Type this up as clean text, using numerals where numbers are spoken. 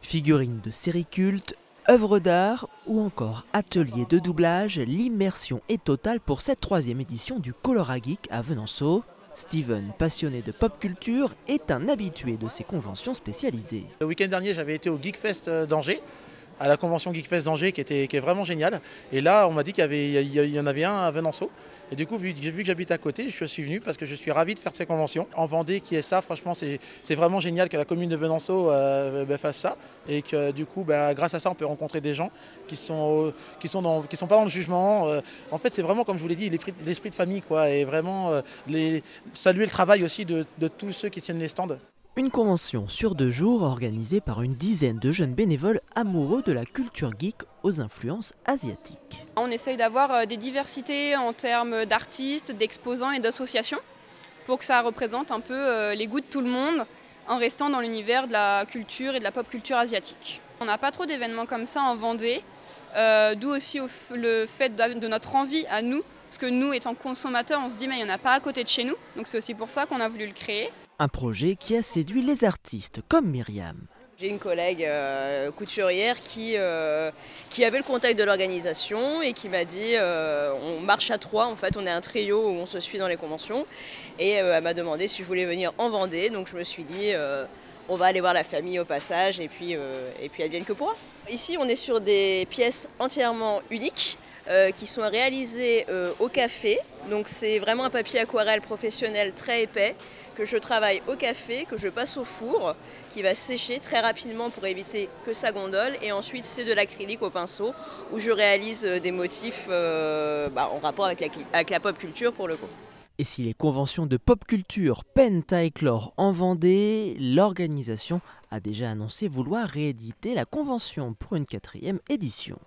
Figurines de séries cultes, œuvres d'art ou encore ateliers de doublage, l'immersion est totale pour cette 3e édition du Colora Geek à Venançon. Steven, passionné de pop culture, est un habitué de ces conventions spécialisées. Le week-end dernier, j'avais été au Geekfest d'Angers, à la convention Geekfest d'Angers qui est vraiment géniale. Et là, on m'a dit qu'il y en avait un à Venançon. Et du coup, vu que j'habite à côté, je suis venu parce que je suis ravi de faire ces conventions. En Vendée, qui est ça, franchement, c'est vraiment génial que la commune de Venançon fasse ça. Et que du coup, grâce à ça, on peut rencontrer des gens qui sont pas dans le jugement. En fait, c'est vraiment, comme je vous l'ai dit, l'esprit de famille, quoi. Et vraiment, saluer le travail aussi de tous ceux qui tiennent les stands. Une convention sur 2 jours organisée par une dizaine de jeunes bénévoles amoureux de la culture geek aux influences asiatiques. On essaye d'avoir des diversités en termes d'artistes, d'exposants et d'associations pour que ça représente un peu les goûts de tout le monde en restant dans l'univers de la culture et de la pop culture asiatique. On n'a pas trop d'événements comme ça en Vendée, d'où aussi le fait de notre envie à nous, parce que nous étant consommateurs, on se dit mais il n'y en a pas à côté de chez nous, donc c'est aussi pour ça qu'on a voulu le créer. Un projet qui a séduit les artistes comme Myriam. J'ai une collègue couturière qui avait le contact de l'organisation et qui m'a dit on marche à 3, en fait on est un trio où on se suit dans les conventions et elle m'a demandé si je voulais venir en Vendée, donc je me suis dit on va aller voir la famille au passage et puis advienne que pourra. Ici on est sur des pièces entièrement uniques qui sont réalisées au café, donc c'est vraiment un papier aquarelle professionnel très épais que je travaille au café, que je passe au four, qui va sécher très rapidement pour éviter que ça gondole. Et ensuite, c'est de l'acrylique au pinceau, où je réalise des motifs en rapport avec la pop culture pour le coup. Et si les conventions de pop culture peinent à éclore en Vendée, l'organisation a déjà annoncé vouloir rééditer la convention pour une 4e édition.